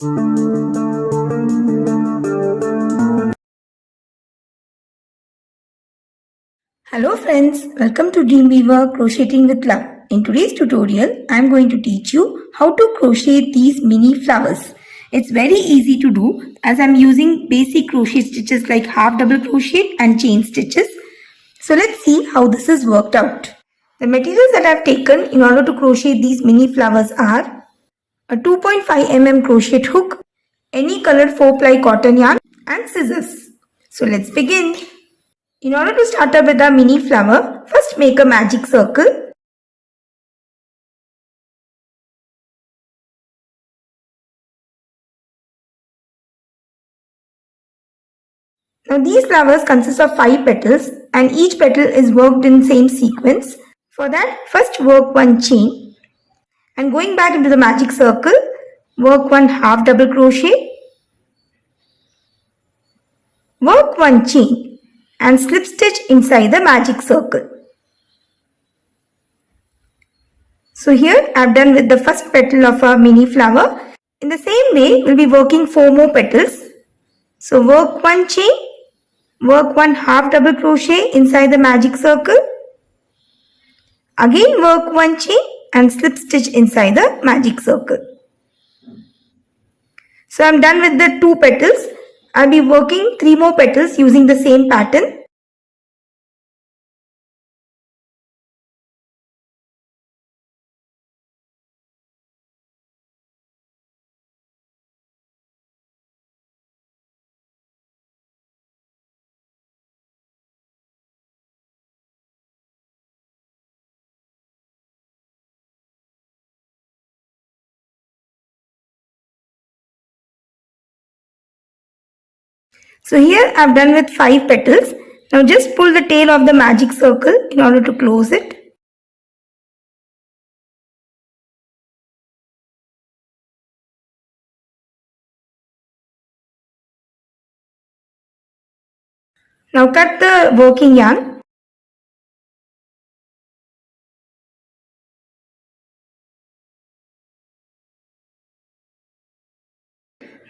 Hello friends, welcome to Dreamweaver Crocheting with Love. In today's tutorial, I am going to teach you how to crochet these mini flowers. It's very easy to do as I am using basic crochet stitches like half double crochet and chain stitches. So let's see how this is worked out. The materials that I have taken in order to crochet these mini flowers are a 2.5 mm crochet hook, any colored 4-ply cotton yarn and scissors. So let's begin. In order to start up with our mini flower, first make a magic circle. Now these flowers consist of 5 petals and each petal is worked in same sequence. For that, first work one chain and going back into the magic circle, work one half double crochet, work one chain and slip stitch inside the magic circle. So here I have done with the first petal of our mini flower. In the same way, we'll be working 4 more petals. So work one chain, work one half double crochet inside the magic circle. Again work one chain and slip stitch inside the magic circle. So I'm done with the 2 petals. I'll be working 3 more petals using the same pattern. So here I've done with 5 petals. Now just pull the tail of the magic circle in order to close it. Now cut the working yarn.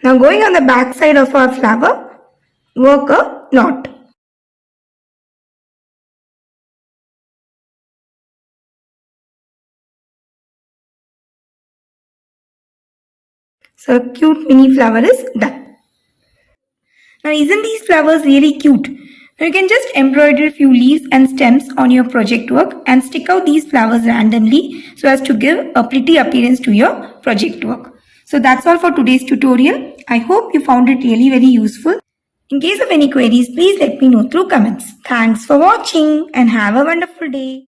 Now going on the back side of our flower, work a knot. So a cute mini flower is done. Now isn't these flowers really cute? Now you can just embroider a few leaves and stems on your project work and stick out these flowers randomly so as to give a pretty appearance to your project work. So that's all for today's tutorial. I hope you found it really very useful. In case of any queries, please let me know through comments. Thanks for watching and have a wonderful day.